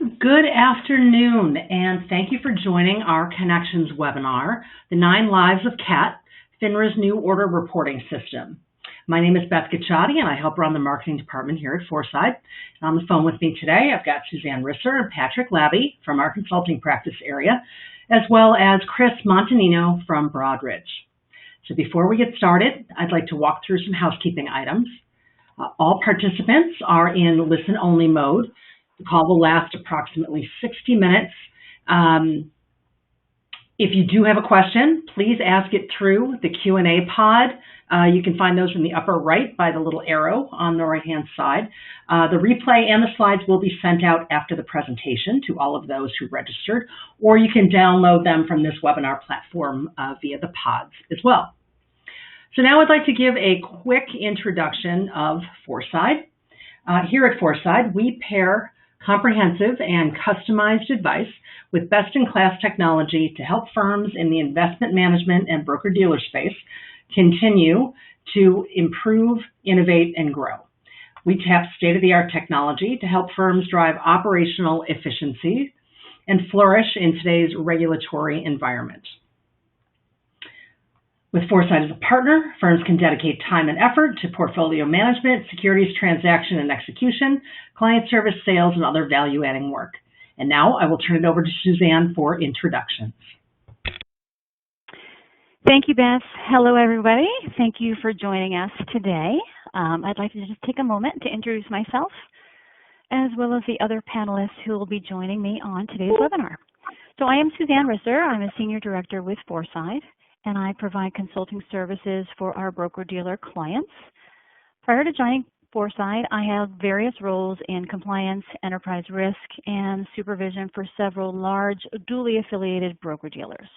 Good afternoon, and thank you for joining our Connections webinar, The 9 Lives of CAT, FINRA's new order reporting system. My name is Beth Gacciati, and I help run the marketing department here at Foresight. And on the phone with me today, I've got Suzanne Risser and Patrick Labby from our consulting practice area, as well as Chris Montanino from Broadridge. So before we get started, I'd like to walk through some housekeeping items. All participants are in listen-only mode. The call will last approximately 60 minutes. If you do have a question, please ask it through the Q&A pod. You can find those in the upper right by the little arrow on the right-hand side. The replay and the slides will be sent out after the presentation to all of those who registered, or you can download them from this webinar platform via the pods as well. So now I'd like to give a quick introduction of Foresight. Here at Foresight, we pair comprehensive and customized advice with best-in-class technology to help firms in the investment management and broker-dealer space continue to improve, innovate, and grow. We tap state-of-the-art technology to help firms drive operational efficiency and flourish in today's regulatory environment. With Foresight as a partner, firms can dedicate time and effort to portfolio management, securities transaction and execution, client service, sales, and other value-adding work. And now I will turn it over to Suzanne for introductions. Thank you, Beth. Hello, everybody. Thank you for joining us today. I'd like to just take a moment to introduce myself, as well as the other panelists who will be joining me on today's webinar. So I am Suzanne Risser. I'm a Senior Director with Foresight, and I provide consulting services for our broker-dealer clients. Prior to joining Foresight, I held various roles in compliance, enterprise risk, and supervision for several large, duly affiliated broker-dealers.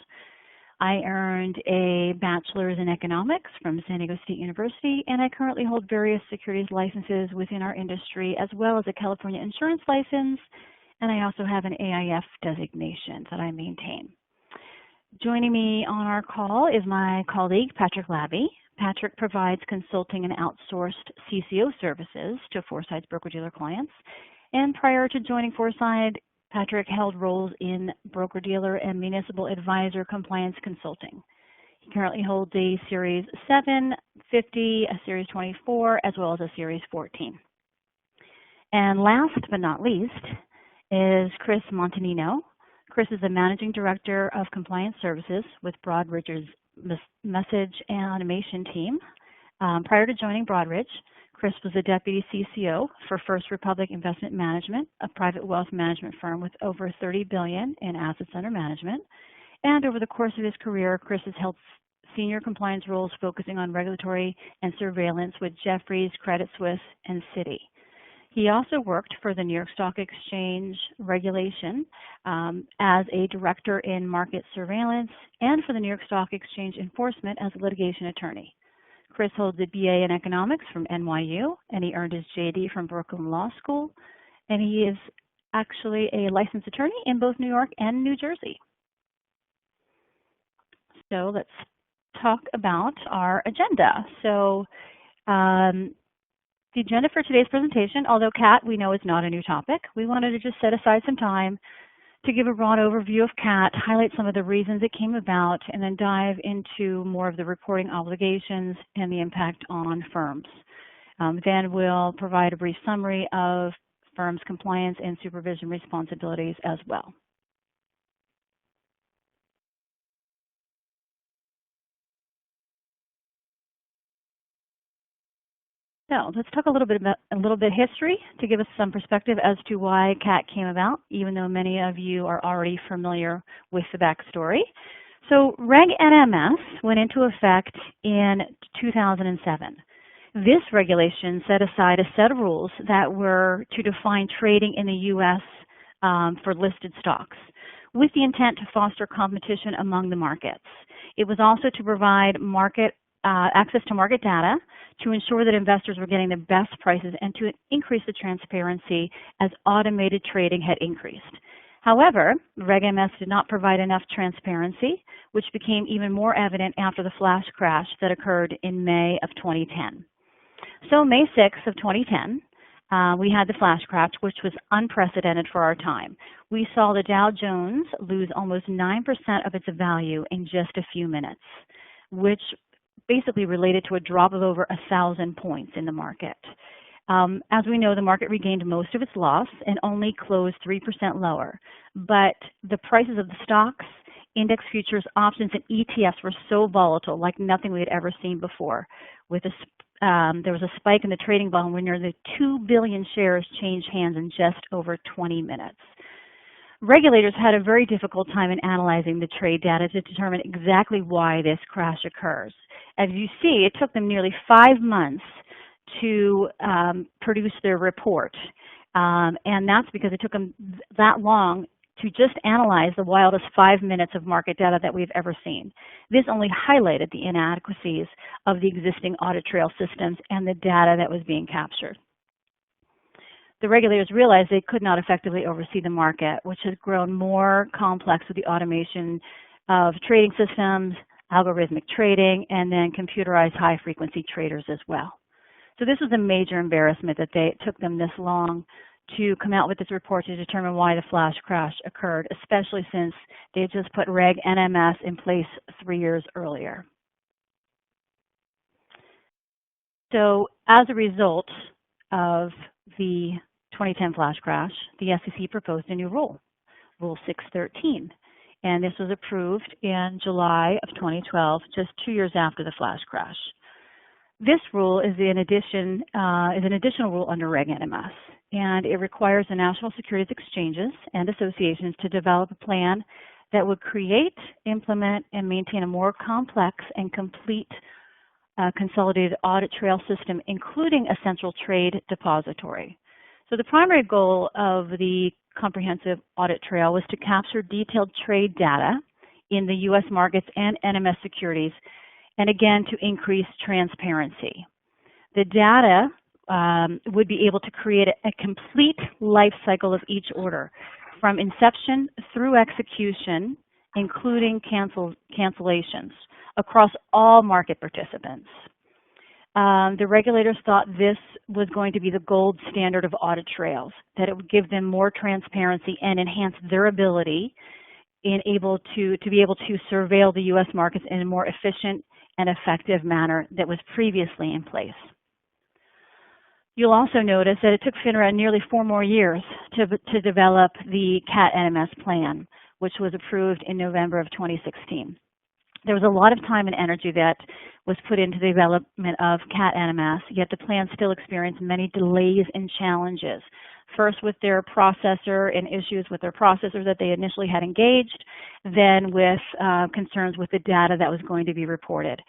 I earned a bachelor's in economics from San Diego State University, and I currently hold various securities licenses within our industry, as well as a California insurance license, and I also have an AIF designation that I maintain. Joining me on our call is my colleague, Patrick Labby. Patrick provides consulting and outsourced CCO services to Foresight's broker-dealer clients. And prior to joining Foresight, Patrick held roles in broker-dealer and municipal advisor compliance consulting. He currently holds a Series 7, 50, a Series 24, as well as a Series 14. And last but not least is Chris Montanino. Chris is the Managing Director of Compliance Services with Broadridge's Message and Automation team. Prior to joining Broadridge, Chris was the Deputy CCO for First Republic Investment Management, a private wealth management firm with over $30 billion in assets under management. And over the course of his career, Chris has held senior compliance roles focusing on regulatory and surveillance with Jefferies, Credit Suisse, and Citi. He also worked for the New York Stock Exchange regulation as a director in market surveillance and for the New York Stock Exchange enforcement as a litigation attorney. Chris holds a BA in economics from NYU, and he earned his JD from Brooklyn Law School, and he is actually a licensed attorney in both New York and New Jersey. So let's talk about our agenda. So the agenda for today's presentation, although CAT we know is not a new topic, we wanted to just set aside some time to give a broad overview of CAT, highlight some of the reasons it came about, and then dive into more of the reporting obligations and the impact on firms. Then we'll provide a brief summary of firms' compliance and supervision responsibilities as well. So let's talk a little bit history to give us some perspective as to why CAT came about, even though many of you are already familiar with the backstory. So Reg NMS went into effect in 2007. This regulation set aside a set of rules that were to define trading in the U.S. For listed stocks, with the intent to foster competition among the markets. It was also to provide access to market data to ensure that investors were getting the best prices and to increase the transparency as automated trading had increased. However, Reg MS did not provide enough transparency, which became even more evident after the flash crash that occurred in May of 2010. So May 6th of 2010, we had the flash crash, which was unprecedented for our time. We saw the Dow Jones lose almost 9% of its value in just a few minutes, which basically related to a drop of over 1,000 points in the market. As we know, the market regained most of its loss and only closed 3% lower. But the prices of the stocks, index futures, options, and ETFs were so volatile, like nothing we had ever seen before. There was a spike in the trading volume when nearly 2 billion shares changed hands in just over 20 minutes. Regulators had a very difficult time in analyzing the trade data to determine exactly why this crash occurs. As you see, it took them nearly 5 months to produce their report. And that's because it took them that long to just analyze the wildest 5 minutes of market data that we've ever seen. This only highlighted the inadequacies of the existing audit trail systems and the data that was being captured. The regulators realized they could not effectively oversee the market, which has grown more complex with the automation of trading systems, algorithmic trading, and then computerized high-frequency traders as well. So this was a major embarrassment that it took them this long to come out with this report to determine why the flash crash occurred, especially since they had just put Reg NMS in place 3 years earlier. So as a result of the 2010 flash crash, the SEC proposed a new rule, Rule 613, and this was approved in July of 2012, just 2 years after the flash crash. This rule is an additional rule under Reg NMS, and it requires the National Securities Exchanges and associations to develop a plan that would create, implement, and maintain a more complex and complete consolidated audit trail system, including a central trade depository. So the primary goal of the comprehensive audit trail was to capture detailed trade data in the U.S. markets and NMS securities, and again, to increase transparency. The data would be able to create a complete life cycle of each order, from inception through execution, including cancellations, across all market participants. The regulators thought this was going to be the gold standard of audit trails, that it would give them more transparency and enhance their ability to be able to surveil the U.S. markets in a more efficient and effective manner that was previously in place. You'll also notice that it took FINRA nearly 4 more years to develop the CAT NMS plan, which was approved in November of 2016. There was a lot of time and energy that was put into the development of CAT NMS, yet the plan still experienced many delays and challenges. First with their processor and issues with their processor that they initially had engaged, then with concerns with the data that was going to be reported.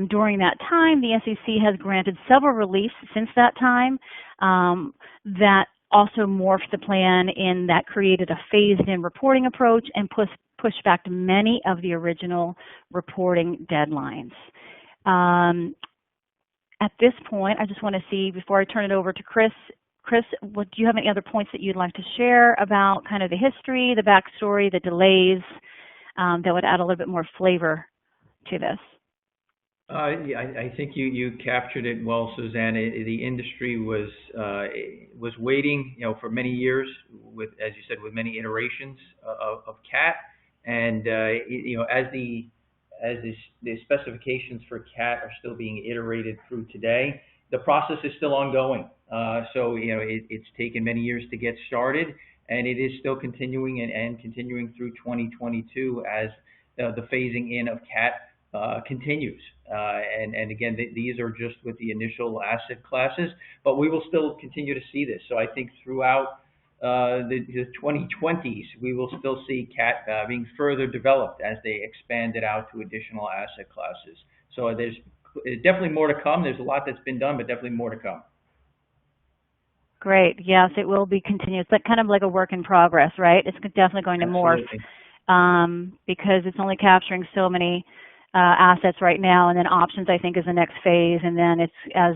During that time, the SEC has granted several reliefs since that time that also morphed the plan in that created a phased-in reporting approach and pushed back many of the original reporting deadlines. At this point, I just want to see, before I turn it over to Chris, do you have any other points that you'd like to share about kind of the history, the backstory, the delays that would add a little bit more flavor to this? Yeah, I think you captured it well, Suzanne. The industry was waiting, for many years, with, as you said, with many iterations of CAT, and as the specifications for CAT are still being iterated through today, the process is still ongoing. So it's taken many years to get started, and it is still continuing and continuing through 2022 as the phasing in of CAT continues. And again, these are just with the initial asset classes, but we will still continue to see this. So I think throughout the 2020s, we will still see CAT being further developed as they expand it out to additional asset classes. So there's definitely more to come. There's a lot that's been done, but definitely more to come. Great. Yes, it will be continuous. It's kind of like a work in progress, right? It's definitely going to morph because it's only capturing so many assets right now, and then options, I think, is the next phase, and then it's as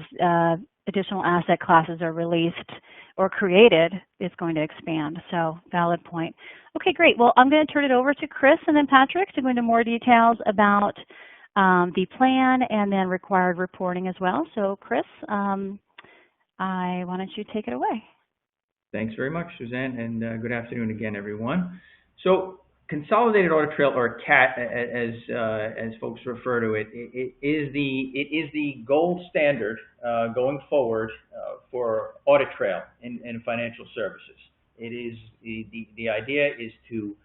additional asset classes are released or created, it's going to expand. So valid point. Okay, great. Well, I'm going to turn it over to Chris and then Patrick to go into more details about the plan and then required reporting as well. So Chris, why don't you take it away? Thanks very much, Suzanne, and good afternoon again, everyone. So, Consolidated Audit Trail, or CAT, as folks refer to it, it is the gold standard going forward for audit trail in financial services. It is the idea is to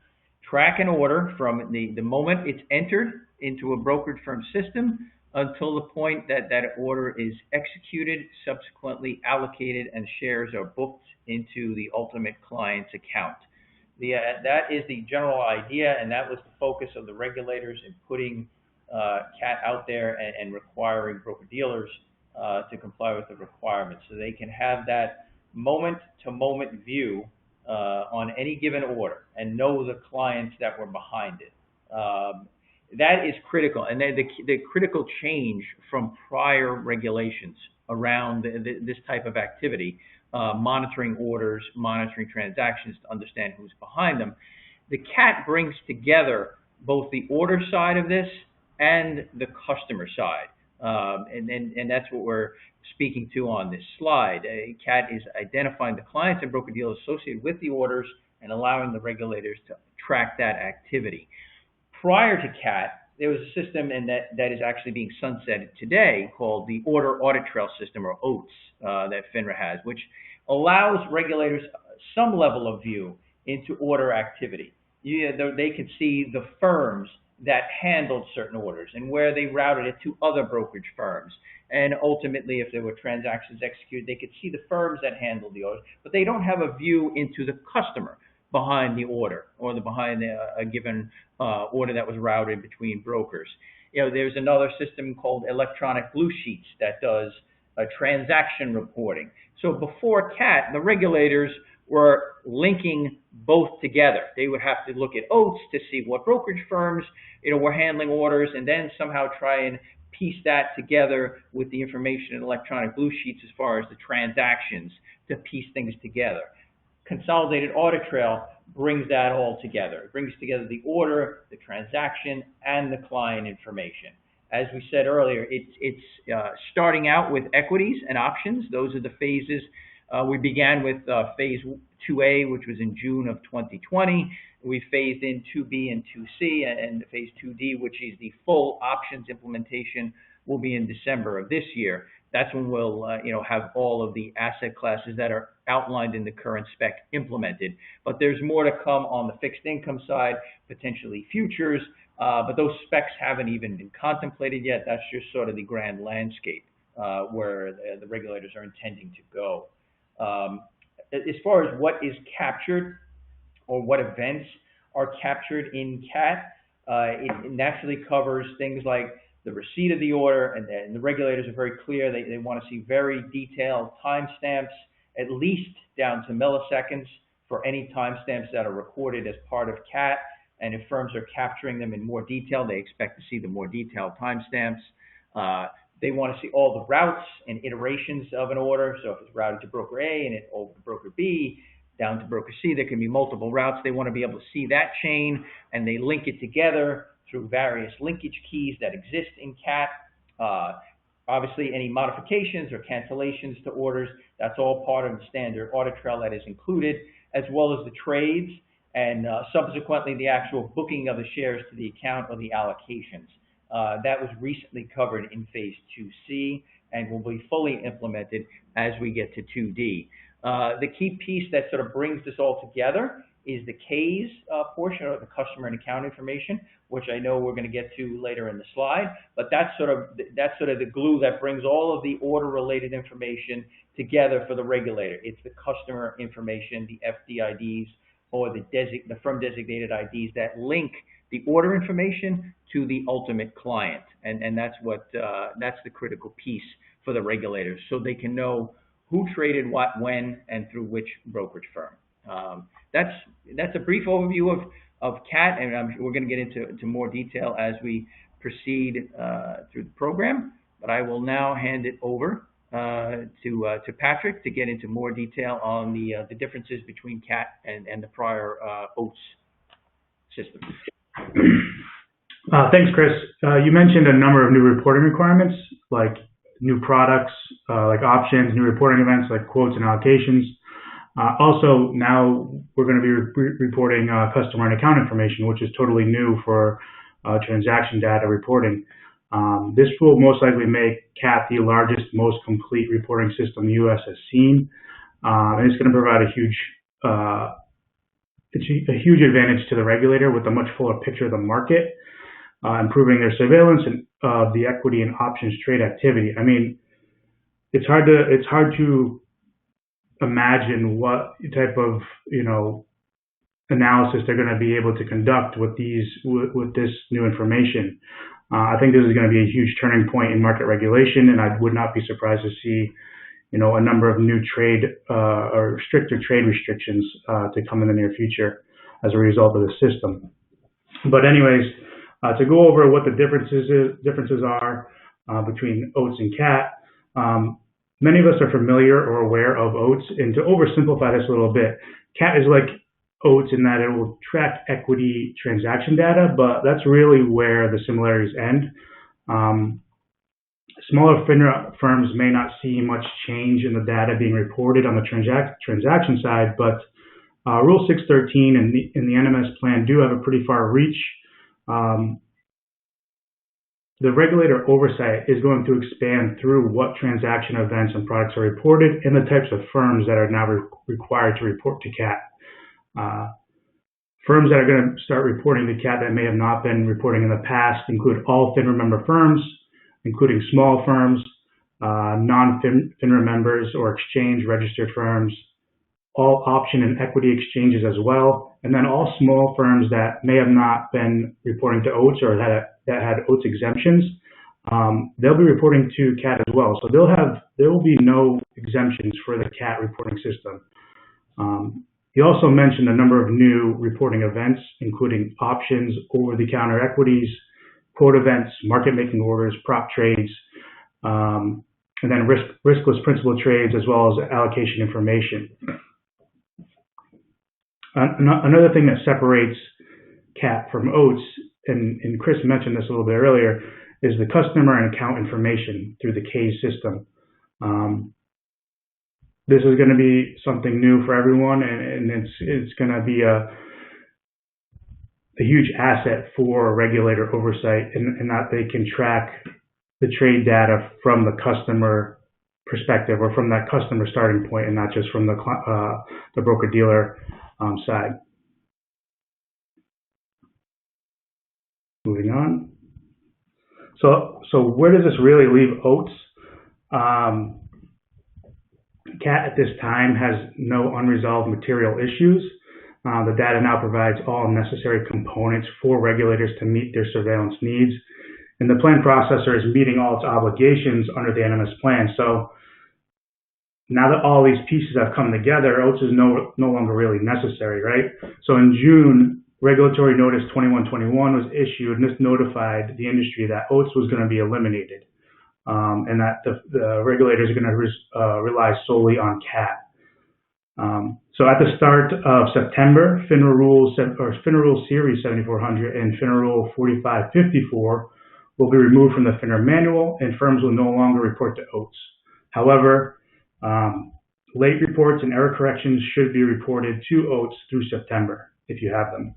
track an order from the moment it's entered into a brokerage firm system until the point that that order is executed, subsequently allocated, and shares are booked into the ultimate client's account. That is the general idea, and that was the focus of the regulators in putting CAT out there and requiring broker-dealers to comply with the requirements, so they can have that moment-to-moment view on any given order and know the clients that were behind it. That is critical, and the critical change from prior regulations around this type of activity, monitoring orders, monitoring transactions to understand who's behind them. The CAT brings together both the order side of this and the customer side, and that's what we're speaking to on this slide. CAT is identifying the clients and broker-dealers associated with the orders and allowing the regulators to track that activity. Prior to CAT, there was a system that is actually being sunsetted today called the Order Audit Trail System, or OATS, that FINRA has, which allows regulators some level of view into order activity. They can see the firms that handled certain orders and where they routed it to other brokerage firms. And ultimately, if there were transactions executed, they could see the firms that handled the orders, but they don't have a view into the customer behind the order or behind a given order that was routed between brokers. There's another system called electronic blue sheets that does transaction reporting. So before CAT, the regulators were linking both together. They would have to look at OATS to see what brokerage firms were handling orders, and then somehow try and piece that together with the information in electronic blue sheets as far as the transactions to piece things together. Consolidated Audit Trail brings that all together. It brings together the order, the transaction, and the client information. As we said earlier, it's starting out with equities and options. Those are the phases. We began with phase 2A, which was in June of 2020. We phased in 2B and 2C, and phase 2D, which is the full options implementation, will be in December of this year. That's when we'll have all of the asset classes that are outlined in the current spec implemented. But there's more to come on the fixed income side, potentially futures, but those specs haven't even been contemplated yet. That's just sort of the grand landscape where the regulators are intending to go. As far as what is captured or what events are captured in CAT, it naturally covers things like the receipt of the order, and the regulators are very clear. They want to see very detailed timestamps, at least down to milliseconds for any timestamps that are recorded as part of CAT. And if firms are capturing them in more detail, they expect to see the more detailed timestamps. They want to see all the routes and iterations of an order. So if it's routed to broker A and it over to broker B, down to broker C, there can be multiple routes. They want to be able to see that chain, and they link it together through various linkage keys that exist in CAT. Obviously, any modifications or cancellations to orders, that's all part of the standard audit trail that is included, as well as the trades and subsequently the actual booking of the shares to the account or the allocations. That was recently covered in phase 2C and will be fully implemented as we get to 2D. The key piece that sort of brings this all together is the Ks portion, or the customer and account information, which I know we're going to get to later in the slide. But that's sort of the glue that brings all of the order-related information together for the regulator. It's the customer information, the FDIDs, or the firm-designated IDs that link the order information to the ultimate client, and that's the critical piece for the regulators, so they can know who traded what, when, and through which brokerage firm. That's a brief overview of CAT, and we're going to get into more detail as we proceed through the program. But I will now hand it over to Patrick to get into more detail on the differences between CAT and the prior OATS system. Thanks, Chris. You mentioned a number of new reporting requirements, like new products like options, new reporting events like quotes and allocations. Also, now we're going to be reporting customer and account information, which is totally new for transaction data reporting. This will most likely make CAT the largest, most complete reporting system the U.S. has seen, and it's going to provide a huge advantage to the regulator with a much fuller picture of the market, improving their surveillance of the equity and options trade activity. I mean, it's hard to imagine what type of analysis they're going to be able to conduct with this new information. I think this is going to be a huge turning point in market regulation, and I would not be surprised to see a number of new trade or stricter trade restrictions to come in the near future as a result of the system. But anyways, to go over what the differences are between OATS and CAT. Many of us are familiar or aware of OATS, and to oversimplify this a little bit, CAT is like OATS in that it will track equity transaction data, but that's really where the similarities end. Smaller FINRA firms may not see much change in the data being reported on the transaction side, but Rule 613 and the NMS plan do have a pretty far reach. The regulator oversight is going to expand through what transaction events and products are reported and the types of firms that are now required to report to CAT. Firms that are going to start reporting to CAT that may have not been reporting in the past include all FINRA member firms, including small firms, non-FINRA members or exchange-registered firms, all option and equity exchanges as well, and then all small firms that may have not been reporting to OATS or that had OATS exemptions. They'll be reporting to CAT as well. So there will be no exemptions for the CAT reporting system. He also mentioned a number of new reporting events, including options, over-the-counter equities, quote events, market-making orders, prop trades, and then riskless principal trades, as well as allocation information. Another thing that separates CAT from OATS, and Chris mentioned this a little bit earlier, is the customer and account information through the CASE system. This is going to be something new for everyone, and it's going to be a huge asset for regulator oversight, in that they can track the trade data from the customer perspective or from that customer starting point, and not just from the broker-dealer side. Moving on. So where does this really leave OATS? CAT at this time has no unresolved material issues. The data now provides all necessary components for regulators to meet their surveillance needs, and the plan processor is meeting all its obligations under the NMS plan. So now that all these pieces have come together, OATS is no longer really necessary, right? So in June, Regulatory Notice 2121 was issued, and this notified the industry that OATS was going to be eliminated, and that the regulators are going to rely solely on CAT. So at the start of September, FINRA Rule Series 7400 and FINRA Rule 4554 will be removed from the FINRA manual, and firms will no longer report to OATS. However, late reports and error corrections should be reported to OATS through September if you have them.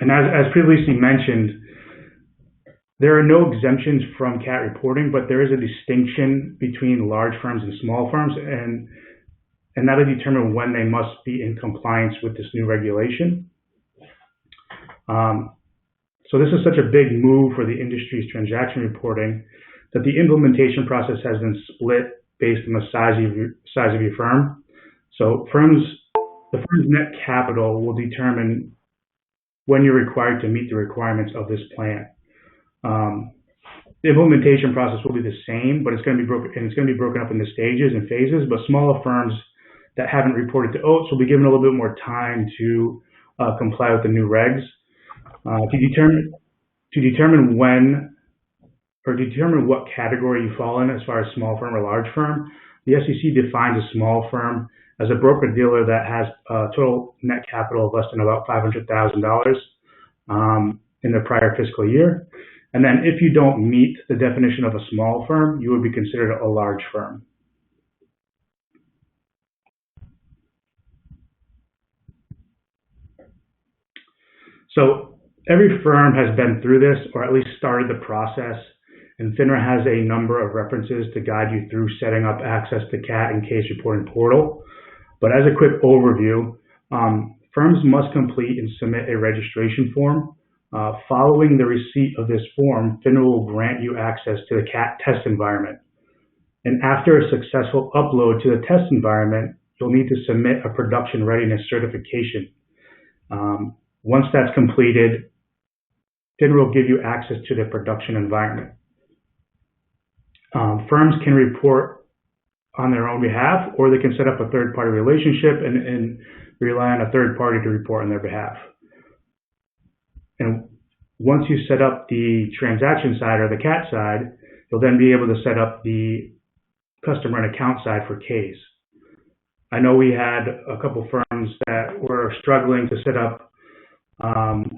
And as previously mentioned, there are no exemptions from CAT reporting, but there is a distinction between large firms and small firms, and that'll determine when they must be in compliance with this new regulation. So this is such a big move for the industry's transaction reporting that the implementation process has been split based on the size of your firm. So the firm's net capital will determine when you're required to meet the requirements of this plan. The implementation process will be the same, but it's going to be broken up into stages and phases. But smaller firms that haven't reported to OATS will be given a little bit more time to comply with the new regs. To determine when or determine what category you fall in as far as small firm or large firm, the SEC defines a small firm as a broker-dealer that has a total net capital of less than about $500,000 in the prior fiscal year. And then if you don't meet the definition of a small firm, you would be considered a large firm. So every firm has been through this, or at least started the process, and FINRA has a number of references to guide you through setting up access to CAT and case reporting portal. But as a quick overview, firms must complete and submit a registration form. Following the receipt of this form, FINRA will grant you access to the CAT test environment. And after a successful upload to the test environment, you'll need to submit a production readiness certification. Once that's completed, FINRA will give you access to the production environment. Firms can report on their own behalf, or they can set up a third-party relationship and rely on a third party to report on their behalf. And once you set up the transaction side or the CAT side, you'll then be able to set up the customer and account side for case. I know we had a couple firms that were struggling to set up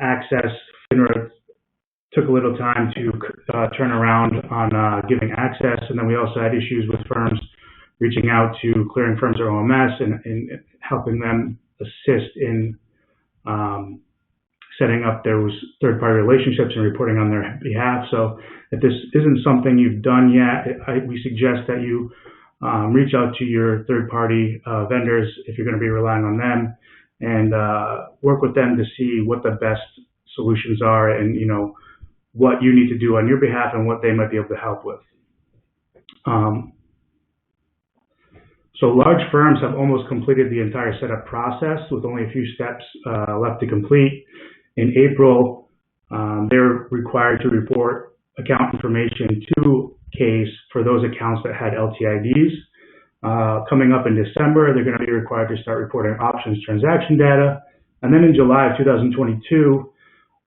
access. FINRA took a little time to turn around on giving access, and then we also had issues with firms reaching out to clearing firms or OMS and helping them assist in setting up those third-party relationships and reporting on their behalf. So if this isn't something you've done yet, we suggest that you reach out to your third-party vendors if you're going to be relying on them, and work with them to see what the best solutions are, and what you need to do on your behalf and what they might be able to help with. So large firms have almost completed the entire setup process with only a few steps left to complete. In April, they're required to report account information to case for those accounts that had LTIDs. Coming up in December, they're going to be required to start reporting options transaction data. And then in July of 2022,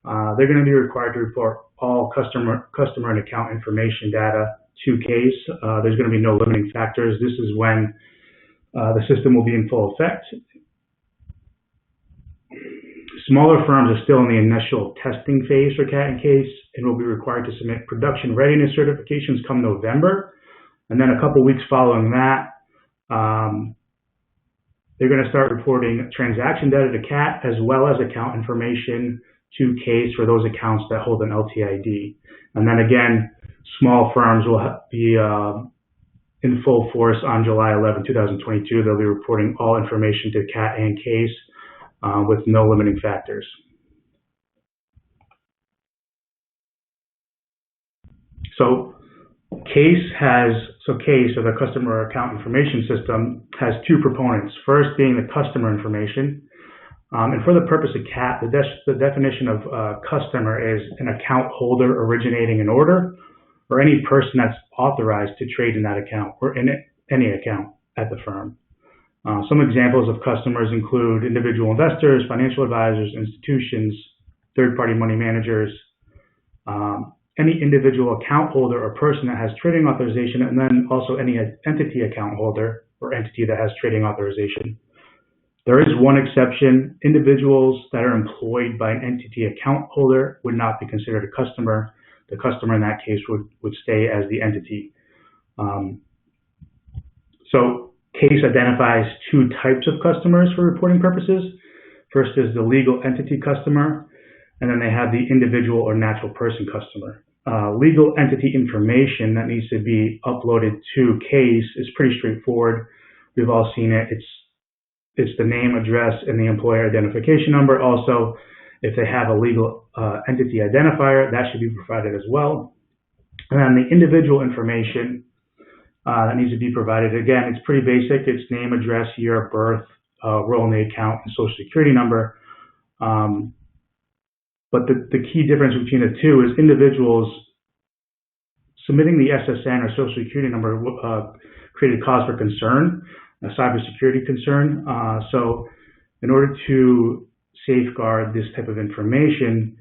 they're going to be required to report all customer and account information data to case. There's going to be no limiting factors. This is when the system will be in full effect. Smaller firms are still in the initial testing phase for CAT and case and will be required to submit production readiness certifications come November. And then a couple weeks following that, they're going to start reporting transaction data to CAT as well as account information to case for those accounts that hold an LTID. And then again, small firms will be in full force on July 11, 2022. They'll be reporting all information to CAT and case with no limiting factors. So CASE, or the Customer Account Information System, has two components. First being the customer information. And for the purpose of CAT, the definition of customer is an account holder originating an order, or any person that's authorized to trade in that account or in any account at the firm. Some examples of customers include individual investors, financial advisors, institutions, third-party money managers, any individual account holder or person that has trading authorization, and then also any entity account holder or entity that has trading authorization. There is one exception. Individuals that are employed by an entity account holder would not be considered a customer. The customer in that case would stay as the entity. So CASE identifies two types of customers for reporting purposes. First is the legal entity customer, and then they have the individual or natural person customer. Legal entity information that needs to be uploaded to CASE is pretty straightforward. We've all seen it. It's the name, address, and the employer identification number. Also, if they have a legal entity identifier, that should be provided as well. And then the individual information that needs to be provided. Again, it's pretty basic. It's name, address, year of birth, role in the account, and social security number. But the key difference between the two is individuals submitting the SSN or social security number created cause for concern, a cybersecurity concern. So in order to safeguard this type of information,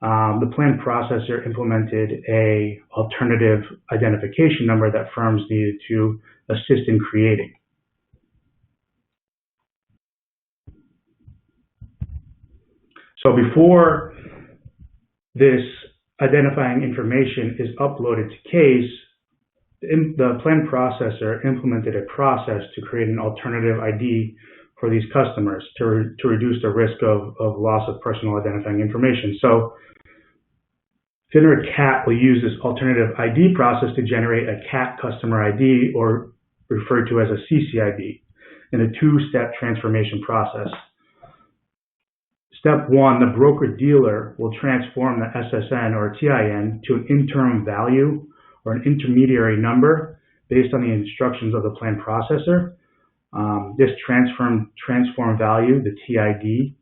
the plan processor implemented a alternative identification number that firms needed to assist in creating. So before this identifying information is uploaded to CASE, the plan processor implemented a process to create an alternative ID for these customers to reduce the risk of loss of personal identifying information. So FINRA CAT will use this alternative ID process to generate a CAT customer ID, or referred to as a CCID, in a two-step transformation process. Step one, the broker-dealer will transform the SSN or TIN to an interim value or an intermediary number based on the instructions of the plan processor. This transform value, the TID,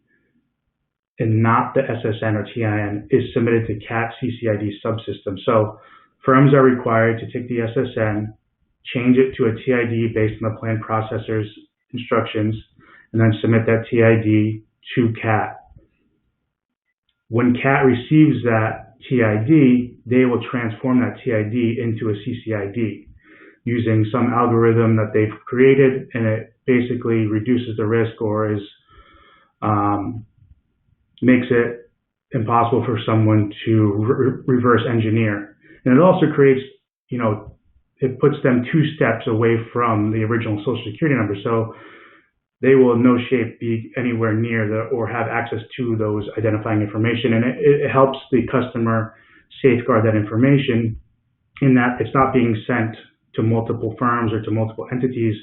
and not the SSN or TIN, is submitted to CAT CCID subsystem. So firms are required to take the SSN, change it to a TID based on the plan processor's instructions, and then submit that TID to CAT. When CAT receives that TID, they will transform that TID into a CCID using some algorithm that they've created, and it basically reduces the risk or makes it impossible for someone to reverse engineer. And it also creates, it puts them 2 steps away from the original Social Security number. So they will in no shape be anywhere near or have access to those identifying information. And it helps the customer safeguard that information in that it's not being sent to multiple firms or to multiple entities.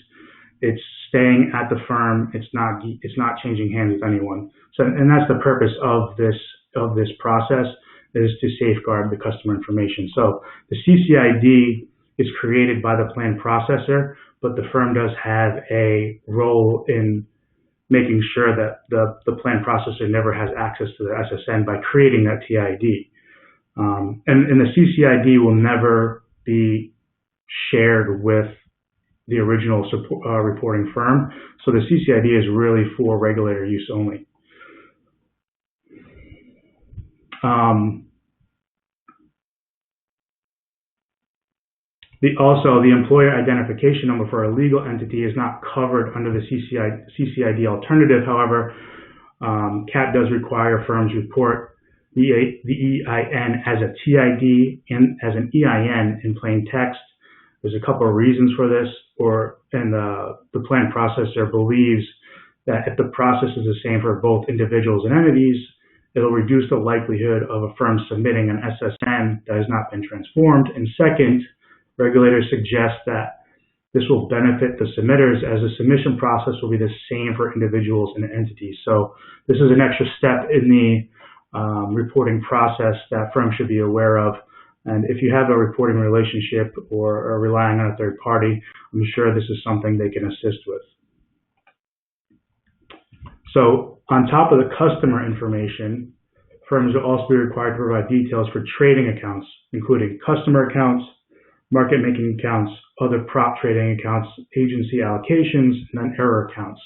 It's staying at the firm. It's not changing hands with anyone. So, and that's the purpose of this process, is to safeguard the customer information. So the CCID is created by the plan processor, but the firm does have a role in making sure that the plan processor never has access to the SSN by creating that TID. And the CCID will never be shared with the original reporting firm. So the CCID is really for regulator use only. Also, the employer identification number for a legal entity is not covered under the CCID alternative. However, CAT does require firms report the EIN as a TID and as an EIN in plain text. There's a couple of reasons for this, and the plan processor believes that if the process is the same for both individuals and entities, it'll reduce the likelihood of a firm submitting an SSN that has not been transformed. And second, regulators suggest that this will benefit the submitters, as the submission process will be the same for individuals and entities. So this is an extra step in the reporting process that firms should be aware of. And if you have a reporting relationship or are relying on a third party, I'm sure this is something they can assist with. So on top of the customer information, firms will also be required to provide details for trading accounts, including customer accounts, market making accounts, other prop trading accounts, agency allocations, and then error accounts.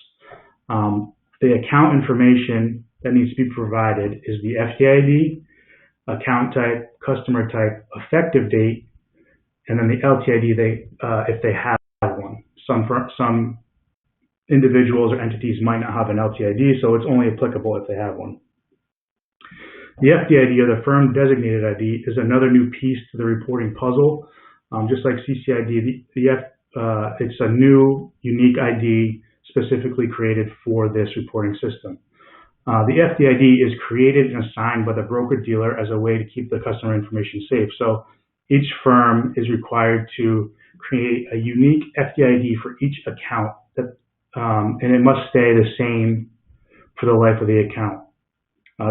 The account information that needs to be provided is the FTID, account type, customer type, effective date, and then the LTID if they have one. Some individuals or entities might not have an LTID, so it's only applicable if they have one. The FDID, or the firm designated ID, is another new piece to the reporting puzzle. Just like CCID, it's a new, unique ID specifically created for this reporting system. The FDID is created and assigned by the broker-dealer as a way to keep the customer information safe. So each firm is required to create a unique FDID for each account, and it must stay the same for the life of the account.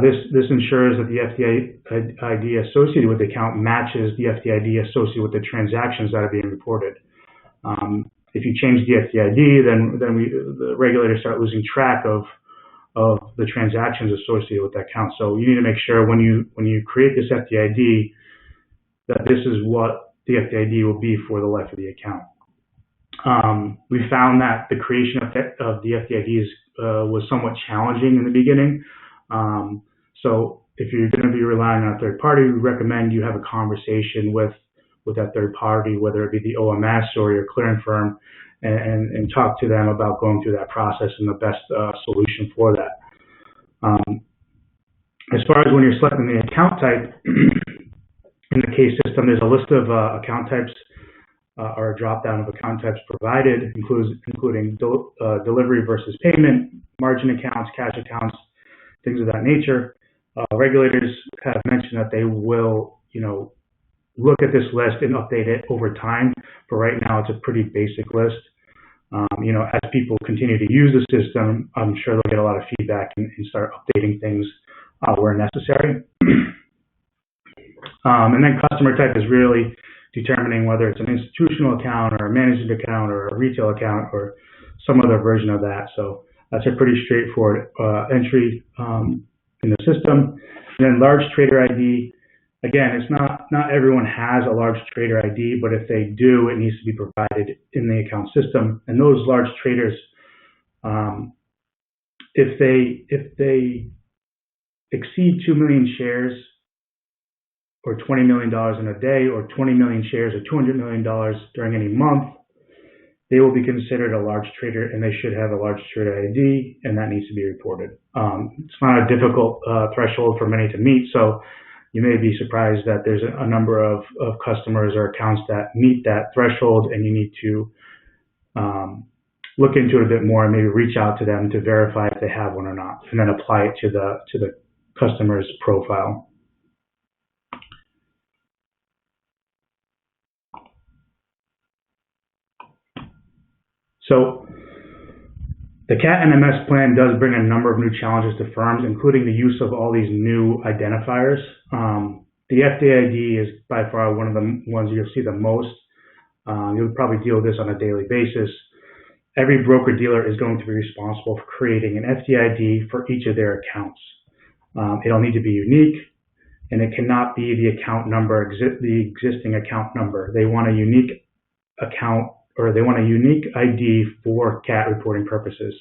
This ensures that the FDID associated with the account matches the FDID associated with the transactions that are being reported. If you change the FDID, then the regulators start losing track of the transactions associated with that account. So you need to make sure when you create this FDID that this is what the FDID will be for the life of the account. We found that the creation of the FDIDs was somewhat challenging in the beginning. So if you're going to be relying on a third party, we recommend you have a conversation with that third party, whether it be the OMS or your clearing firm, and talk to them about going through that process and the best solution for that. As far as when you're selecting the account type, the case system, there's a list of account types or a drop-down of account types provided, including delivery versus payment, margin accounts, cash accounts, things of that nature. Regulators have mentioned that they will, look at this list and update it over time. But right now, it's a pretty basic list. As people continue to use the system, I'm sure they'll get a lot of feedback and start updating things where necessary. And then customer type is really determining whether it's an institutional account or a managed account or a retail account or some other version of that. So that's a pretty straightforward entry in the system. And then large trader ID, again, it's not everyone has a large trader ID, but if they do, it needs to be provided in the account system. And those large traders, if they exceed 2 million shares or $20 million in a day, or 20 million shares or $200 million during any month, they will be considered a large trader, and they should have a large trader ID, and that needs to be reported. It's not a difficult threshold for many to meet, so you may be surprised that there's a number of customers or accounts that meet that threshold, and you need to look into it a bit more and maybe reach out to them to verify if they have one or not, and then apply it to the customer's profile. So the CAT NMS plan does bring a number of new challenges to firms, including the use of all these new identifiers. The FDID is by far one of the ones you'll see the most. You'll probably deal with this on a daily basis. Every broker-dealer is going to be responsible for creating an FDID for each of their accounts. It'll need to be unique, and it cannot be the account number, the existing account number. They want a unique account, or they want a unique ID for CAT reporting purposes.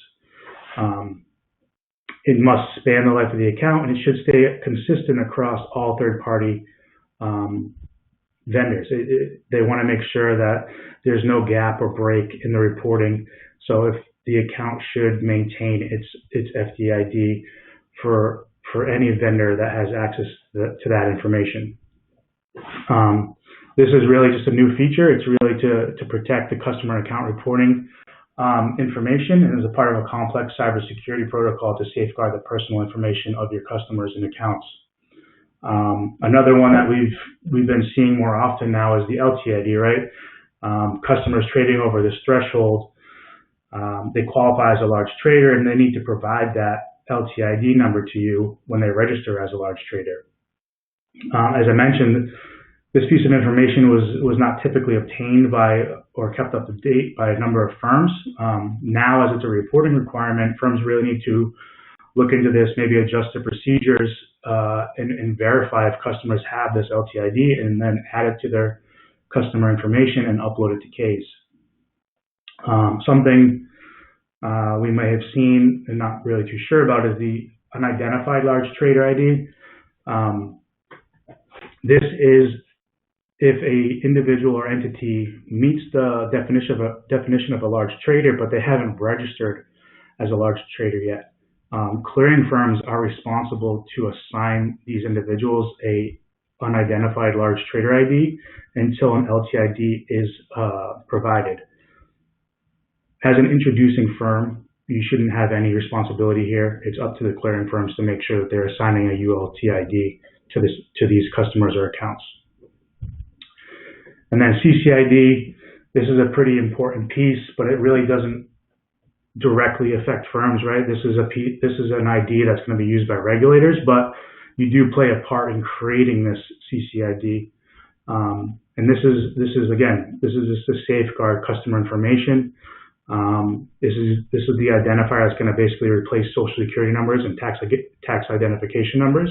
It must span the life of the account, and it should stay consistent across all third-party vendors. They want to make sure that there's no gap or break in the reporting. So if the account should maintain its FDID for any vendor that has access to that information. This is really just a new feature. It's really to protect the customer account reporting information, and is a part of a complex cybersecurity protocol to safeguard the personal information of your customers and accounts. Another one that we've been seeing more often now is the LTID, right? Customers trading over this threshold, they qualify as a large trader, and they need to provide that LTID number to you when they register as a large trader. As I mentioned, this piece of information was not typically obtained by or kept up to date by a number of firms. Now, as it's a reporting requirement, firms really need to look into this, maybe adjust their procedures and verify if customers have this LTID, and then add it to their customer information and upload it to CASE. Something we may have seen and not really too sure about is the unidentified large trader ID. This is if a individual or entity meets the definition of a large trader, but they haven't registered as a large trader yet. Clearing firms are responsible to assign these individuals a unidentified large trader ID until an LTID is provided. As an introducing firm, you shouldn't have any responsibility here. It's up to the clearing firms to make sure that they're assigning a ULTID to these customers or accounts. And then CCID, this is a pretty important piece, but it really doesn't directly affect firms, right? This is an ID that's going to be used by regulators, but you do play a part in creating this CCID. And this is just to safeguard customer information. This is the identifier that's going to basically replace social security numbers and tax identification numbers.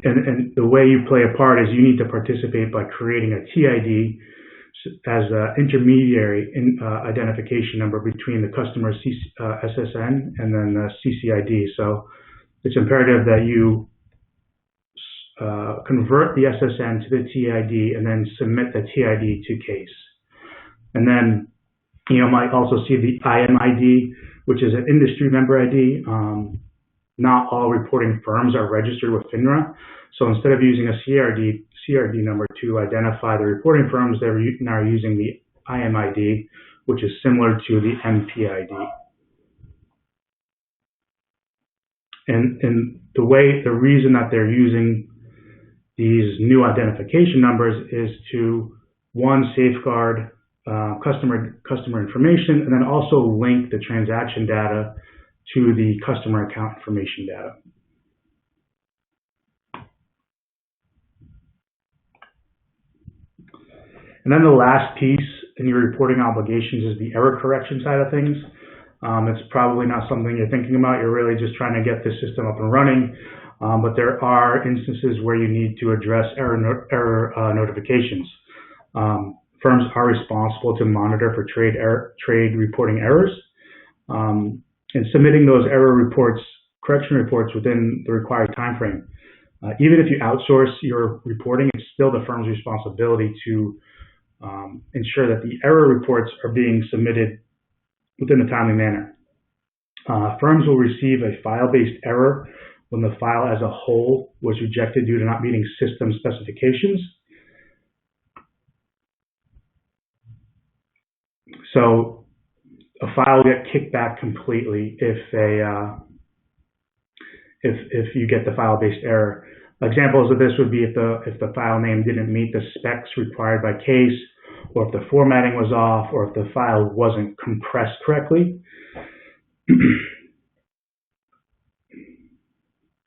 And the way you play a part is you need to participate by creating a TID as an intermediary identification number between the customer's SSN and then the CCID. So it's imperative that you convert the SSN to the TID and then submit the TID to CASE. And then you might also see the IMID, which is an industry member ID. not all reporting firms are registered with FINRA. So instead of using a CRD number to identify the reporting firms, they're now using the IMID, which is similar to the MPID. And the reason that they're using these new identification numbers is to, one, safeguard customer information, and then also link the transaction data to the customer account information data. And then the last piece in your reporting obligations is the error correction side of things. It's probably not something you're thinking about. You're really just trying to get the system up and running. But there are instances where you need to address error notifications. Firms are responsible to monitor for trade reporting errors, and submitting those correction reports within the required time frame. Even if you outsource your reporting, it's still the firm's responsibility to ensure that the error reports are being submitted within a timely manner. Firms will receive a file-based error when the file as a whole was rejected due to not meeting system specifications. So a file will get kicked back completely if you get the file-based error. Examples of this would be if the file name didn't meet the specs required by case, or if the formatting was off, or if the file wasn't compressed correctly.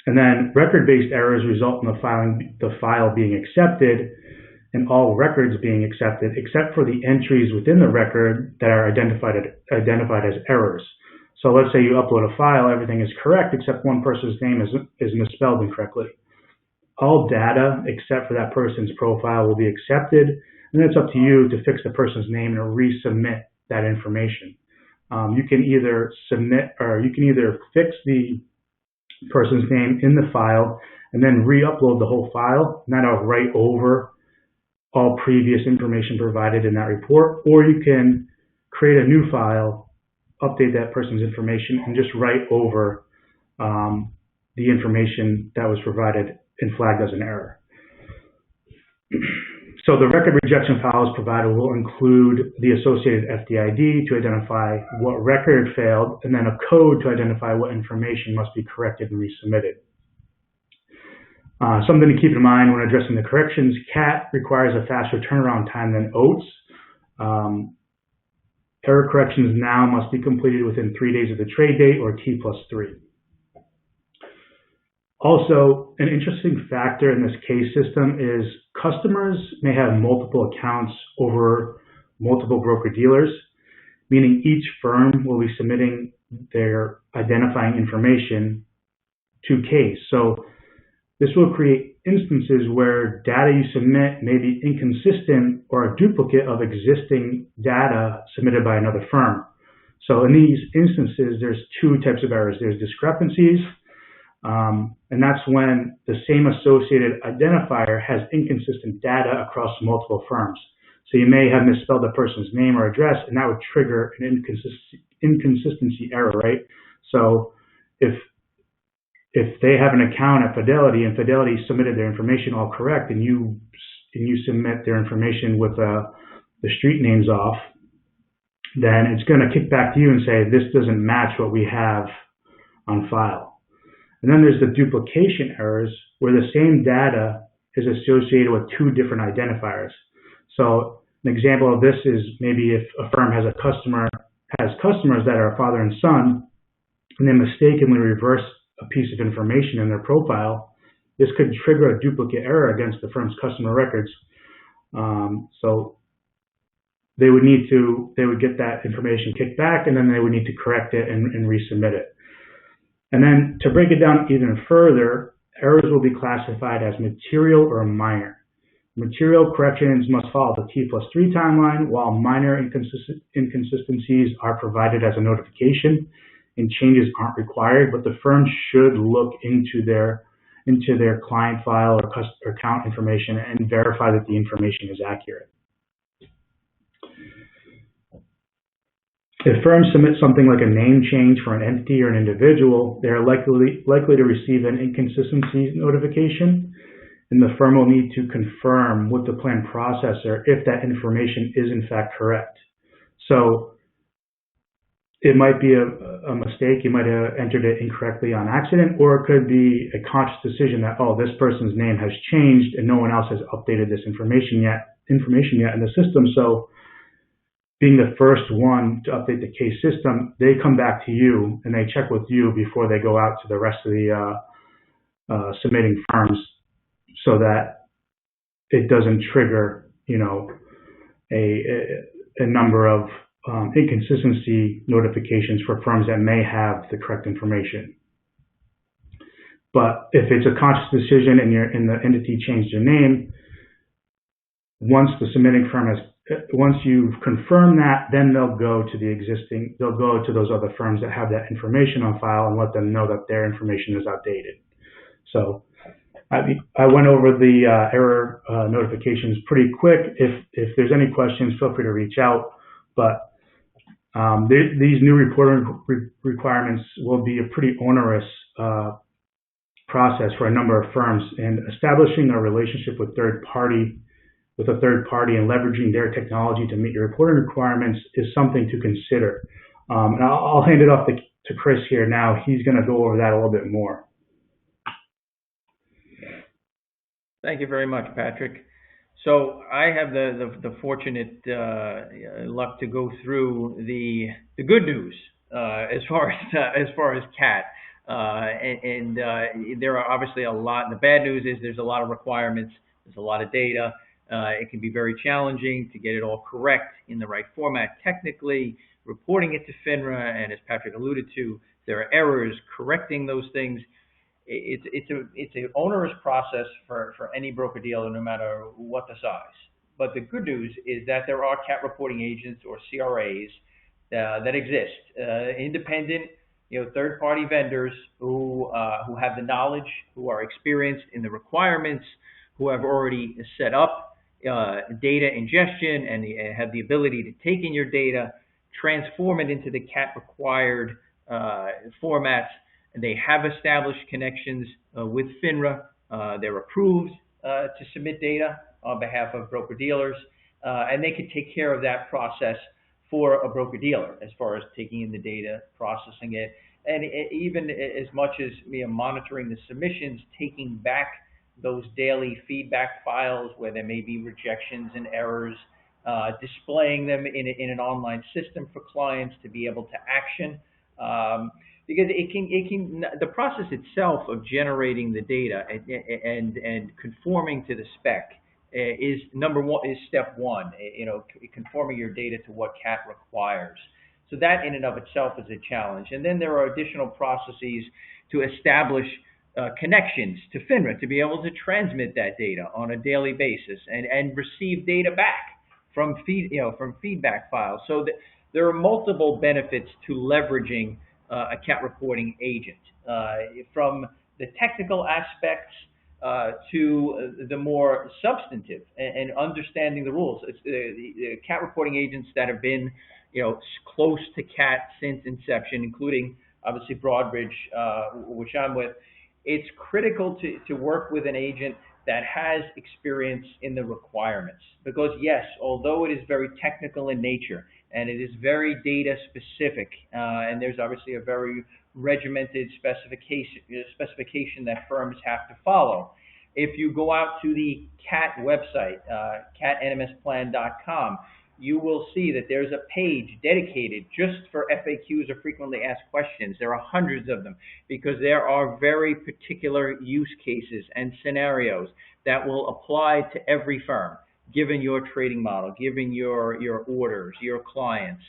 And then record-based errors result in the file being accepted and all records being accepted, except for the entries within the record that are identified as errors. So let's say you upload a file, everything is correct, except one person's name is misspelled incorrectly. All data except for that person's profile will be accepted, and it's up to you to fix the person's name and resubmit that information. You can either fix the person's name in the file and then re-upload the whole file, and that'll write over all previous information provided in that report, or you can create a new file, update that person's information, and just write over the information that was provided and flagged as an error. So the record rejection files provided will include the associated FDID to identify what record failed, and then a code to identify what information must be corrected and resubmitted. Something to keep in mind when addressing the corrections, CAT requires a faster turnaround time than OATS. Error corrections now must be completed within 3 days of the trade date, or T+3. Also, an interesting factor in this case system is customers may have multiple accounts over multiple broker-dealers, meaning each firm will be submitting their identifying information to case. So this will create instances where data you submit may be inconsistent or a duplicate of existing data submitted by another firm. So in these instances, there's two types of errors. There's discrepancies, and that's when the same associated identifier has inconsistent data across multiple firms. So you may have misspelled the person's name or address, and that would trigger an inconsistency error, right? So if they have an account at Fidelity and Fidelity submitted their information all correct, and you submit their information with the street names off, then it's going to kick back to you and say, this doesn't match what we have on file. And then there's the duplication errors, where the same data is associated with two different identifiers. So an example of this is maybe if a firm has customers that are father and son, and they mistakenly reverse a piece of information in their profile, this could trigger a duplicate error against the firm's customer records. So they would get that information kicked back, and then they would need to correct it and resubmit it. And then to break it down even further, errors will be classified as material or minor. Material corrections must follow the T+3 timeline, while minor inconsistencies are provided as a notification and changes aren't required, but the firm should look into their client file or customer account information and verify that the information is accurate. If firms submit something like a name change for an entity or an individual, they are likely to receive an inconsistency notification, and the firm will need to confirm with the plan processor if that information is in fact correct. So it might be a mistake. You might have entered it incorrectly on accident, or it could be a conscious decision that, oh, this person's name has changed and no one else has updated this information yet in the system. So being the first one to update the case system, they come back to you and they check with you before they go out to the rest of the submitting firms, so that it doesn't trigger, a number of inconsistency notifications for firms that may have the correct information. But if it's a conscious decision and the entity changed their name, once the submitting firm once you've confirmed that, then they'll go to those other firms that have that information on file and let them know that their information is outdated. So I went over the error notifications pretty quick. If there's any questions, feel free to reach out. But these new reporting requirements will be a pretty onerous process for a number of firms, and establishing a relationship with a third party and leveraging their technology to meet your reporting requirements is something to consider. And I'll hand it off to Chris here now. He's going to go over that a little bit more. Thank you very much, Patrick. So I have the fortunate luck to go through the good news as far as CAT, and there are obviously a lot. The bad news is there's a lot of requirements, there's a lot of data. It can be very challenging to get it all correct in the right format technically, reporting it to FINRA, and as Patrick alluded to, there are errors, correcting those things. It's an onerous process for any broker-dealer, no matter what the size. But the good news is that there are CAT reporting agents, or CRAs, that exist, independent, third-party vendors who have the knowledge, who are experienced in the requirements, who have already set up data ingestion and have the ability to take in your data, transform it into the CAT required formats. They have established connections with FINRA. They're approved to submit data on behalf of broker-dealers, and they can take care of that process for a broker-dealer as far as taking in the data, processing it, and even as much as monitoring the submissions, taking back those daily feedback files where there may be rejections and errors, displaying them in an online system for clients to be able to action. Because the process itself of generating the data and conforming to the spec is step one. Conforming your data to what CAT requires. So that in and of itself is a challenge. And then there are additional processes to establish connections to FINRA to be able to transmit that data on a daily basis and receive data back from feedback files. So that there are multiple benefits to leveraging a CAT reporting agent, from the technical aspects to the more substantive and understanding the rules. It's the CAT reporting agents that have been close to CAT since inception, including obviously Broadridge, which I'm with. It's critical to work with an agent that has experience in the requirements, because yes, although it is very technical in nature and it is very data specific, and there's obviously a very regimented specification that firms have to follow. If you go out to the CAT website, catnmsplan.com, you will see that there's a page dedicated just for FAQs, or frequently asked questions. There are hundreds of them, because there are very particular use cases and scenarios that will apply to every firm, given your trading model, given your orders, your clients.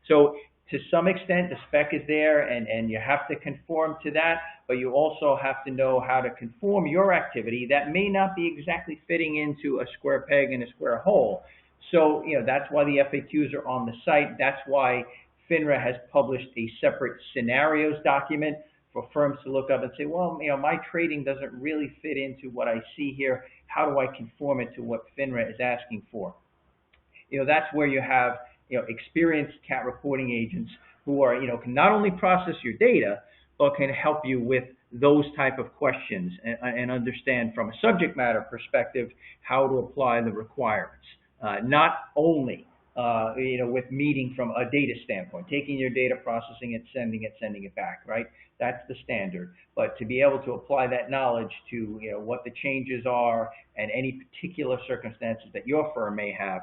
So to some extent, the spec is there, and you have to conform to that, but you also have to know how to conform your activity that may not be exactly fitting into a square peg in a square hole. So, that's why the FAQs are on the site. That's why FINRA has published a separate scenarios document for firms to look up and say, well, my trading doesn't really fit into what I see here. How do I conform it to what FINRA is asking for? That's where you have experienced CAT reporting agents who are, can not only process your data, but can help you with those type of questions and understand from a subject matter perspective how to apply the requirements. Not only, with meeting from a data standpoint, taking your data, processing it, sending it back, right? That's the standard. But to be able to apply that knowledge to, what the changes are and any particular circumstances that your firm may have,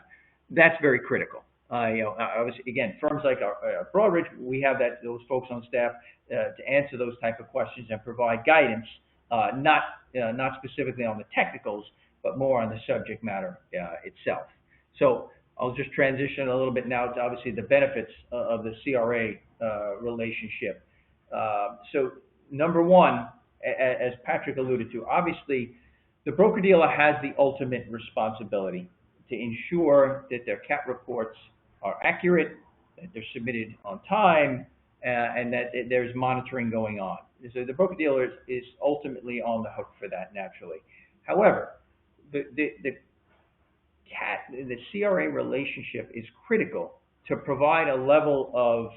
that's very critical. Obviously, again, firms like Broadridge, we have those folks on staff to answer those type of questions and provide guidance, not specifically on the technicals, but more on the subject matter itself. So I'll just transition a little bit now to obviously the benefits of the CRA relationship. So number one, as Patrick alluded to, obviously the broker-dealer has the ultimate responsibility to ensure that their CAT reports are accurate, that they're submitted on time, and that there's monitoring going on. So the broker-dealer is ultimately on the hook for that naturally. However, the CRA relationship is critical to provide a level of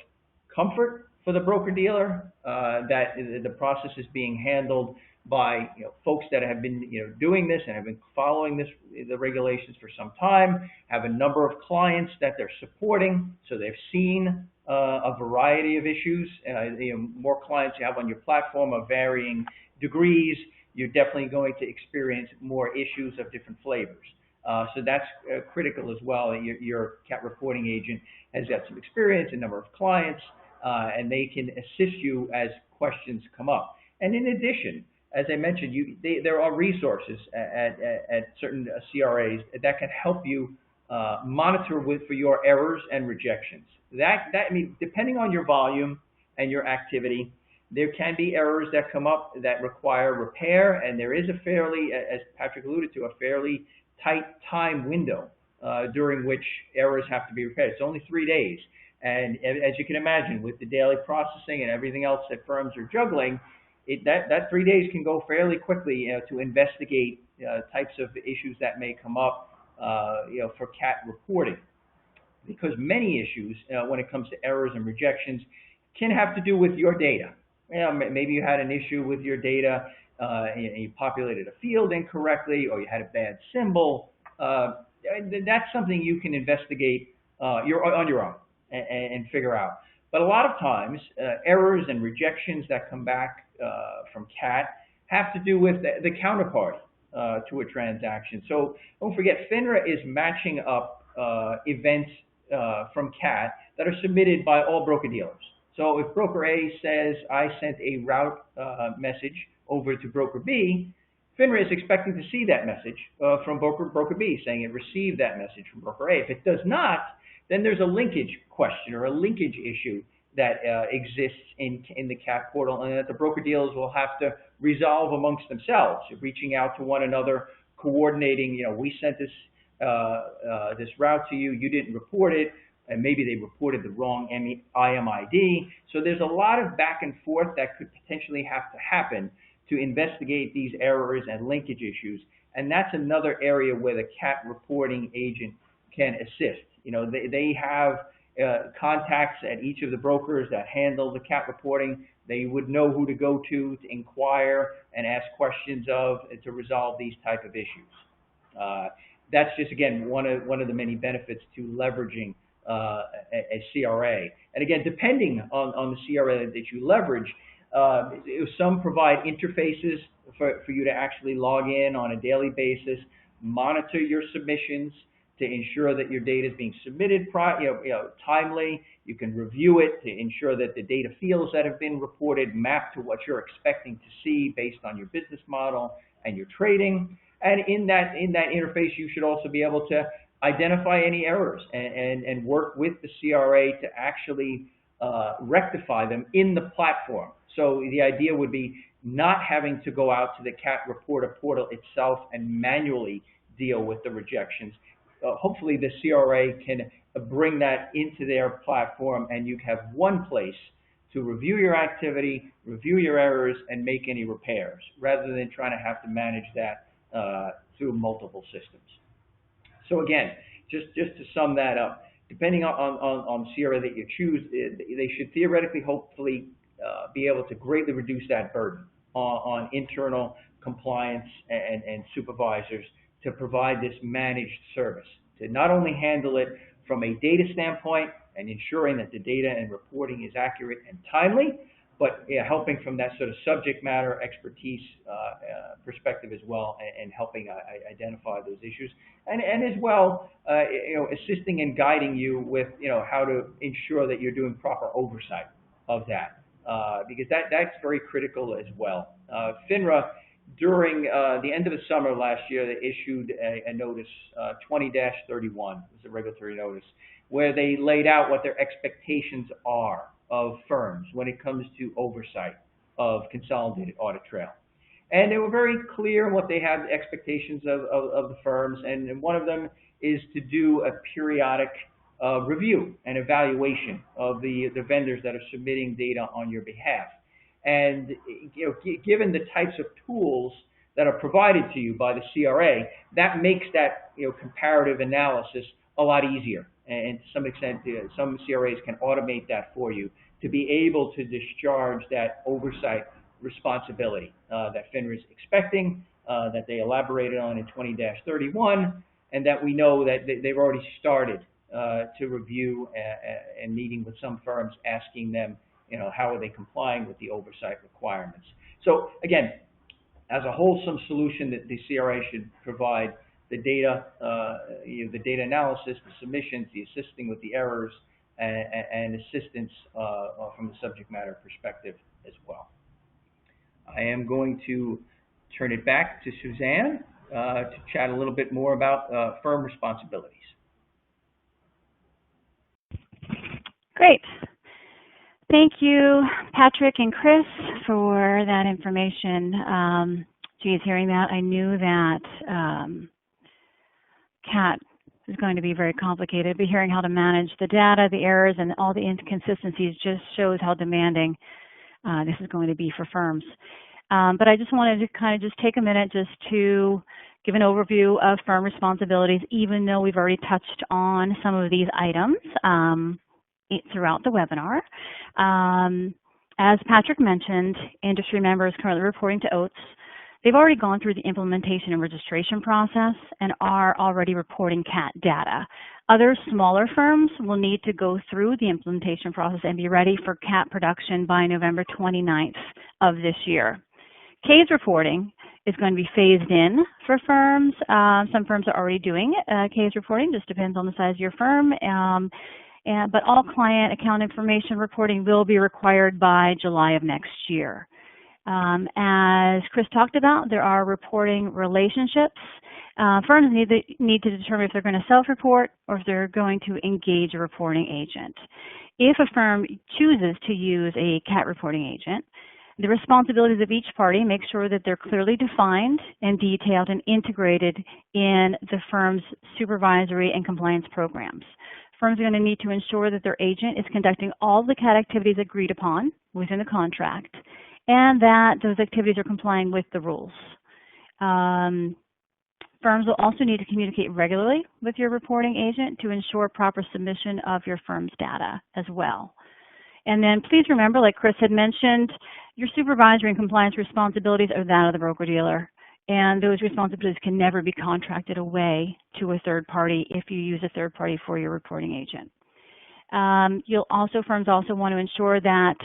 comfort for the broker-dealer that the process is being handled by folks that have been doing this and have been following the regulations for some time, have a number of clients that they're supporting, so they've seen a variety of issues. More clients you have on your platform of varying degrees, you're definitely going to experience more issues of different flavors. So that's critical as well. Your CAT reporting agent has got some experience, a number of clients, and they can assist you as questions come up. And in addition, as I mentioned, there are resources at certain CRAs that can help you monitor for your errors and rejections. I mean, depending on your volume and your activity, there can be errors that come up that require repair, and there is a fairly, as Patrick alluded to, a fairly tight time window during which errors have to be repaired. It's only 3 days. And as you can imagine, with the daily processing and everything else that firms are juggling, that 3 days can go fairly quickly to investigate types of issues that may come up for CAT reporting. Because many issues, when it comes to errors and rejections, can have to do with your data. Maybe you had an issue with your data, you populated a field incorrectly, or you had a bad symbol. That's something you can investigate on your own and figure out. But a lot of times, errors and rejections that come back from CAT have to do with the counterparty to a transaction. So don't forget, FINRA is matching up events from CAT that are submitted by all broker-dealers. So if broker A says, I sent a route message over to broker B, FINRA is expecting to see that message from broker B, saying it received that message from broker A. If it does not, then there's a linkage question or a linkage issue that exists in the CAT portal, and that the broker-dealers will have to resolve amongst themselves, reaching out to one another, coordinating, we sent this route to you, you didn't report it, and maybe they reported the wrong IMID. So there's a lot of back and forth that could potentially have to happen to investigate these errors and linkage issues. And that's another area where the CAT reporting agent can assist. They have contacts at each of the brokers that handle the CAT reporting. They would know who to go to inquire and ask questions of to resolve these type of issues. That's just, again, one of the many benefits to leveraging a CRA. And again, depending on the CRA that you leverage, some provide interfaces for you to actually log in on a daily basis, monitor your submissions to ensure that your data is being submitted timely. You can review it to ensure that the data fields that have been reported map to what you're expecting to see based on your business model and your trading. And in that interface, you should also be able to identify any errors and work with the CRA to actually rectify them in the platform. So the idea would be not having to go out to the CAT reporter portal itself and manually deal with the rejections. Hopefully the CRA can bring that into their platform, and you have one place to review your activity, review your errors, and make any repairs, rather than trying to have to manage that through multiple systems. So again, just to sum that up, depending on CRA that you choose, they should theoretically, hopefully, be able to greatly reduce that burden on internal compliance and supervisors to provide this managed service, to not only handle it from a data standpoint and ensuring that the data and reporting is accurate and timely, but helping from that sort of subject matter expertise perspective as well, and helping identify those issues, and as well, assisting and guiding you with, how to ensure that you're doing proper oversight of that, because that's very critical as well. FINRA, during the end of the summer last year, they issued a notice, 20-31, was a regulatory notice, where they laid out what their expectations are of firms when it comes to oversight of consolidated audit trail. And they were very clear what they had expectations of the firms, and one of them is to do a periodic review and evaluation of the vendors that are submitting data on your behalf. And given the types of tools that are provided to you by the CRA, that makes that comparative analysis a lot easier. And to some extent, some CRAs can automate that for you to be able to discharge that oversight responsibility that FINRA is expecting, that they elaborated on in 20-31, and that we know that they've already started to review and meeting with some firms, asking them, how are they complying with the oversight requirements. So again, as a wholesome solution that the CRA should provide the data, the data analysis, the submissions, the assisting with the errors, and assistance from the subject matter perspective as well. I am going to turn it back to Suzanne to chat a little bit more about firm responsibilities. Great. Thank you, Patrick and Chris, for that information. Geez, hearing that, I knew that CAT is going to be very complicated, but hearing how to manage the data, the errors, and all the inconsistencies just shows how demanding this is going to be for firms. But I just wanted to kind of just take a minute just to give an overview of firm responsibilities, even though we've already touched on some of these items throughout the webinar. As Patrick mentioned, industry members currently reporting to OATS. They've already gone through the implementation and registration process and are already reporting CAT data. Other smaller firms will need to go through the implementation process and be ready for CAT production by November 29th of this year. CASE reporting is going to be phased in for firms. Some firms are already doing CASE reporting, just depends on the size of your firm. But all client account information reporting will be required by July of next year. As Chris talked about, there are reporting relationships. Firms need to determine if they're going to self-report or if they're going to engage a reporting agent. If a firm chooses to use a CAT reporting agent, the responsibilities of each party make sure that they're clearly defined and detailed and integrated in the firm's supervisory and compliance programs. Firms are going to need to ensure that their agent is conducting all the CAT activities agreed upon within the contract, and that those activities are complying with the rules. Firms will also need to communicate regularly with your reporting agent to ensure proper submission of your firm's data as well. And then please remember, like Chris had mentioned, your supervisory and compliance responsibilities are that of the broker-dealer, and those responsibilities can never be contracted away to a third party if you use a third party for your reporting agent. Firms also want to ensure that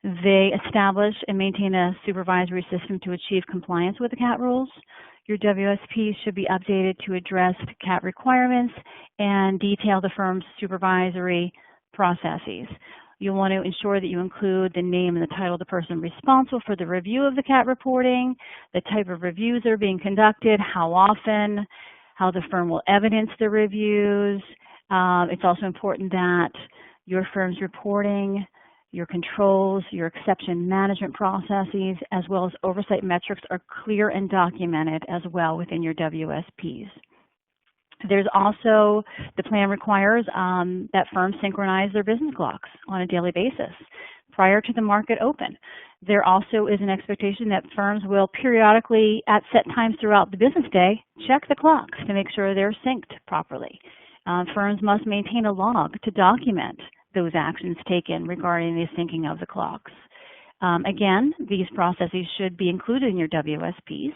they establish and maintain a supervisory system to achieve compliance with the CAT rules. Your WSP should be updated to address CAT requirements and detail the firm's supervisory processes. You'll want to ensure that you include the name and the title of the person responsible for the review of the CAT reporting, the type of reviews that are being conducted, how often, how the firm will evidence the reviews. It's also important that your firm's reporting, your controls, your exception management processes, as well as oversight metrics are clear and documented as well within your WSPs. There's also, the plan requires that firms synchronize their business clocks on a daily basis prior to the market open. There also is an expectation that firms will periodically, at set times throughout the business day, check the clocks to make sure they're synced properly. Firms must maintain a log to document those actions taken regarding the syncing of the clocks. Again, these processes should be included in your WSPs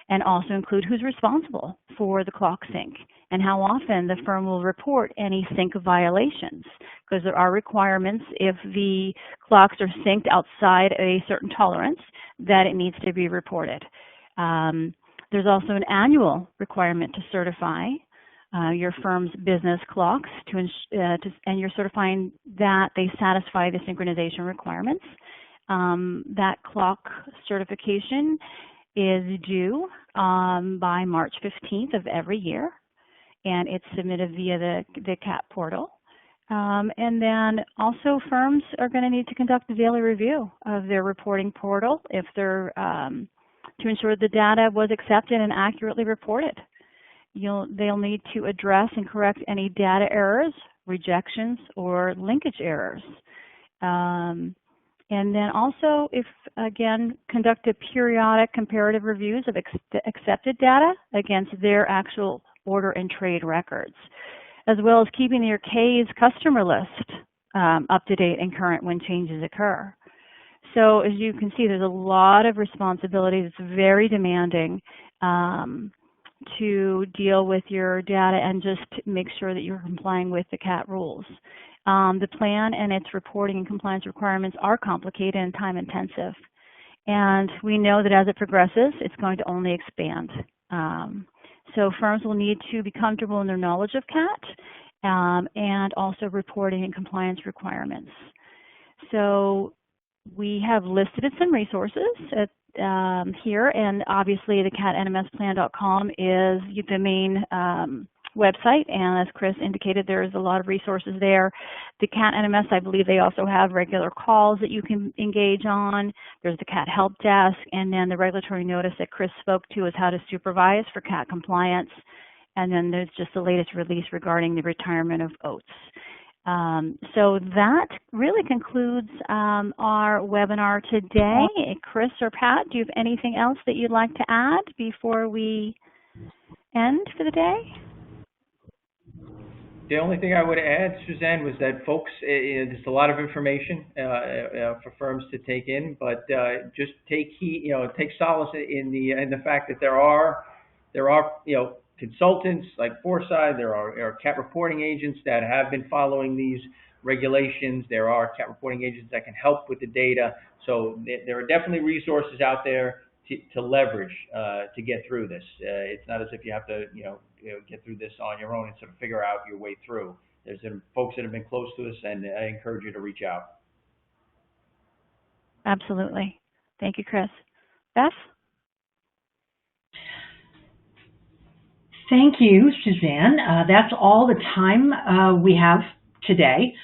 and also include who's responsible for the clock sync and how often the firm will report any sync violations, because there are requirements if the clocks are synced outside a certain tolerance that it needs to be reported. There's also an annual requirement to certify your firm's business clocks and you're certifying that they satisfy the synchronization requirements. That clock certification is due by March 15th of every year, and it's submitted via the CAT portal. And then also firms are going to need to conduct a daily review of their reporting portal if they're to ensure the data was accepted and accurately reported. They'll need to address and correct any data errors, rejections, or linkage errors. And then also, again, conduct a periodic comparative reviews of accepted data against their actual order and trade records, as well as keeping your K's customer list up to date and current when changes occur. So as you can see, there's a lot of responsibilities. It's very demanding to deal with your data and just make sure that you're complying with the CAT rules. The plan and its reporting and compliance requirements are complicated and time intensive. And we know that as it progresses, it's going to only expand. So firms will need to be comfortable in their knowledge of CAT and also reporting and compliance requirements. So we have listed some resources here, and obviously the catnmsplan.com is the main website, and as Chris indicated, there's a lot of resources there. The CAT NMS, I believe they also have regular calls that you can engage on. There's the CAT help desk, and then the regulatory notice that Chris spoke to is how to supervise for CAT compliance. And then there's just the latest release regarding the retirement of oaths. So that really concludes our webinar today. Chris or Pat, do you have anything else that you'd like to add before we end for the day? The only thing I would add, Suzanne, was that folks, there's a lot of information for firms to take in, but just take heed, take solace in the fact that there are consultants like Foresight, there are CAT reporting agents that have been following these regulations. There are CAT reporting agents that can help with the data. So there are definitely resources out there to leverage to get through this. It's not as if you have to get through this on your own and sort of figure out your way through. There's folks that have been close to us, and I encourage you to reach out. Absolutely. Thank you, Chris. Beth? Thank you, Suzanne. That's all the time we have today.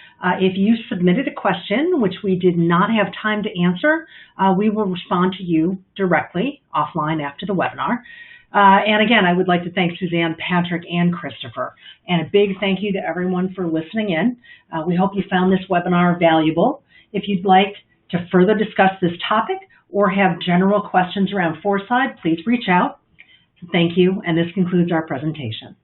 If you submitted a question which we did not have time to answer, we will respond to you directly offline after the webinar. And again, I would like to thank Suzanne, Patrick, and Christopher. And a big thank you to everyone for listening in. We hope you found this webinar valuable. If you'd like to further discuss this topic or have general questions around Foresight, please reach out. Thank you, and this concludes our presentation.